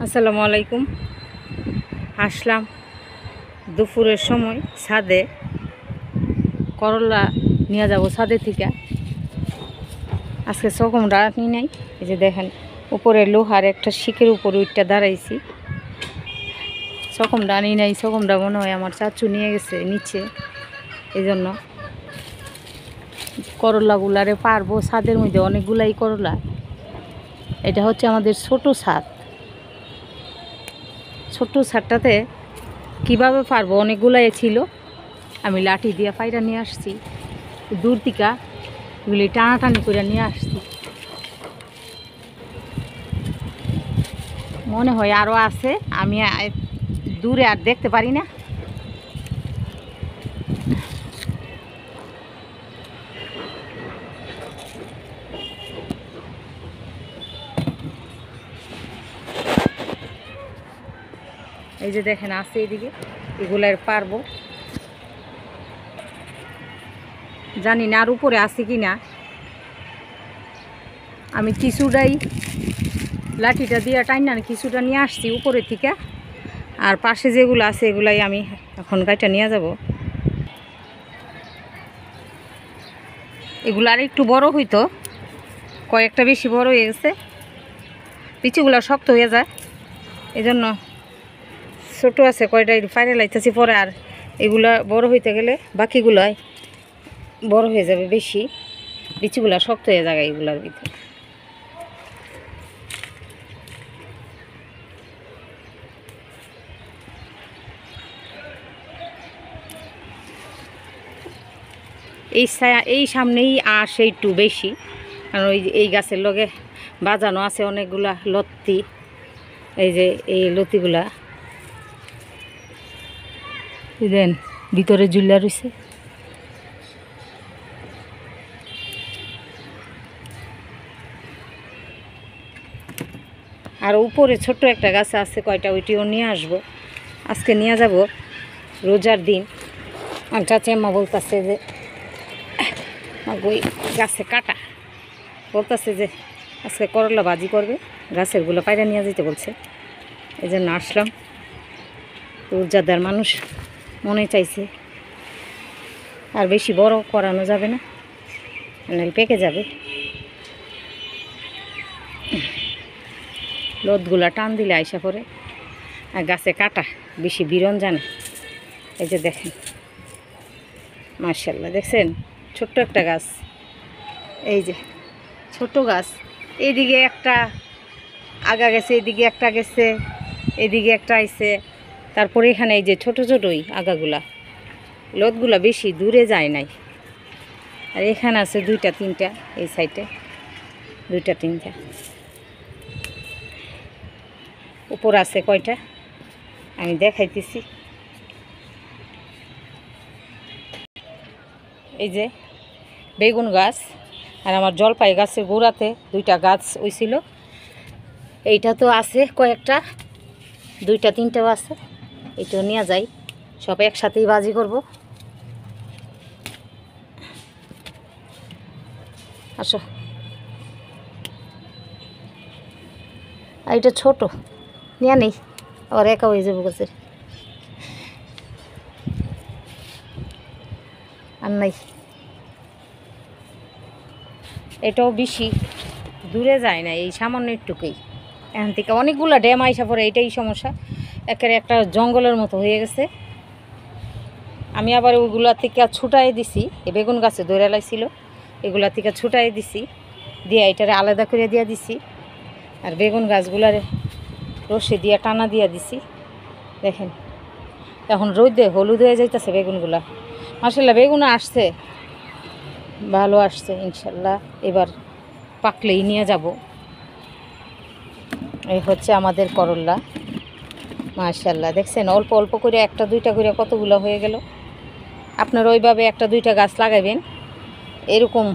আসসালামু আলাইকুম। আসলাম দুপুরের সময় ছাদে, করলা নিয়ে যাব ছাদে থেকে। আজকে চকমটা নিয়ে নাই। এই যে দেখেন উপরে লোহার একটা শিকের উপরে উইটটা দাঁড়াইছি। চকমটা আনি নাই, চকমটা মনে হয় আমার চাচু নিয়ে গেছে নিচে, এই জন্য করলাগুলারে পারবো। ছাদের মধ্যে অনেকগুলাই করলা। এটা হচ্ছে আমাদের ছোট ছাদ। ছোট্ট ছাদটাতে কীভাবে পারবো, অনেকগুলাই ছিল। আমি লাঠি দিয়ে পায়রা নিয়ে আসছি দূর থেকে, এগুলি টানাটানি করে নিয়ে আসছি। মনে হয় আরও আছে, আমি দূরে আর দেখতে পারি না। এই যে দেখেন আছে এদিকে, এগুলার পারবো। জানি না আর উপরে আছে কি না। আমি কিছুটাই লাঠিটা দিয়ে টাইনা কিছুটা নিয়ে আসছি উপরে থেকে, আর পাশে যেগুলো আছে এগুলাই আমি এখন গাইটা নিয়ে যাব। এগুলো আর একটু বড় হইতো, কয়েকটা বেশি বড় হয়ে গেছে, পিছুগুলো শক্ত হয়ে যায়, এই জন্য ছোটো আছে কয়টা ফাইরে লাইতেছি। পরে আর এগুলা বড় হইতে গেলে বাকিগুলাই বড় হয়ে যাবে বেশি, বিচিগুলা শক্ত হয়ে যায় এগুলার ভিতরে। এই সামনেই আসে একটু বেশি, কারণ এই গাছের লগে বাজানো আছে অনেকগুলা লত্তি। এই যে এই লতিগুলা দেন ভিতরে ঝুলা রয়েছে। আর উপরে ছোট্ট একটা গাছ আছে কয়টা, ওইটিও নিয়ে আসবো। আজকে নিয়ে যাব রোজার দিন। আর চাচি আম্মা বলতেছে যে ওই গাছে কাটা, বলতেছে যে আজকে করলা ভাজি করবে, গাছেরগুলো পায়রা নিয়ে যেতে বলছে। এই জন্য আসলাম। তো রোজাদার মানুষ মনে চাইছে, আর বেশি বড় করানো যাবে না, নাহলে পেকে যাবে। লোদগুলা টান দিলে আইসা পরে, আর গাছে কাটা বেশি বিরন জানে। এই যে দেখেন মাশাআল্লাহ, দেখছেন ছোট্ট একটা গাছ। এই যে ছোট গাছ, এইদিকে একটা আগা গেছে, এদিকে একটা গেছে, এদিকে একটা আইছে। তারপরে এখানে এই যে ছোট ছোটই আগাগুলা, লোদগুলা বেশি দূরে যায় নাই। আর এখানে আছে দুইটা তিনটা, এই সাইডে দুইটা তিনটা, উপর আছে কয়টা আমি দেখাইতেছি। এই যে বেগুন গাছ, আর আমার জলপাই গাছের গোড়াতে দুইটা গাছ হইছিল। এইটা তো আছে কয়েকটা, দুইটা তিনটাও আছে। এইটাও নিয়ে যাই, সব একসাথেই বাজি করব। আসো, আর এটা ছোট নিয়ে নেই, আবার একা হয়ে যাবো গাছের। আর নাই, এটাও বেশি দূরে যায় না, এই সামান্য একটুকুই। এখান থেকে অনেকগুলো ড্যাম আইসা পড়ে, এটাই সমস্যা। একেবারে একটা জঙ্গলের মতো হয়ে গেছে। আমি আবার ওইগুলা থেকে ছুটাই দিছি, এই বেগুন গাছে ধরে লাইছিল, এগুলা থেকে ছুটাই দিছি, দিয়ে এটারে আলাদা করে দিয়ে দিছি। আর বেগুন গাছগুলারে রশি দিয়ে টানা দিয়ে দিছি। দেখেন এখন রোদে হলুদ হয়ে যাইতেছে বেগুনগুলা। মাশাআল্লাহ বেগুনও আসছে, ভালো আসছে ইনশাল্লাহ। এবার পাকলেই নিয়ে যাব। এই হচ্ছে আমাদের করলা মাশাআল্লাহ। দেখছেন অল্প অল্প করে একটা দুইটা করে কতগুলো হয়ে গেল। আপনারা ওইভাবে একটা দুইটা গাছ লাগাইবেন, এরকম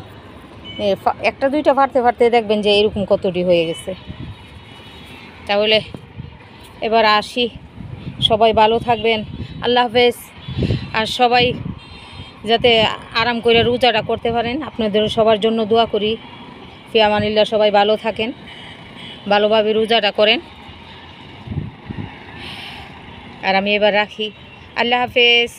একটা দুইটা ফাটতে ফাটতে দেখবেন যে এরকম কতটি হয়ে গেছে। তাহলে এবার আসি, সবাই ভালো থাকবেন, আল্লাহ হাফেজ। আর সবাই যাতে আরাম করে রোজাটা করতে পারেন, আপনাদের সবার জন্য দোয়া করি। ফি আমানিল্লাহ, সবাই ভালো থাকেন, ভালোভাবে রোজাটা করেন। আর আমি এবার রাখি। আল্লাহ হাফেজ।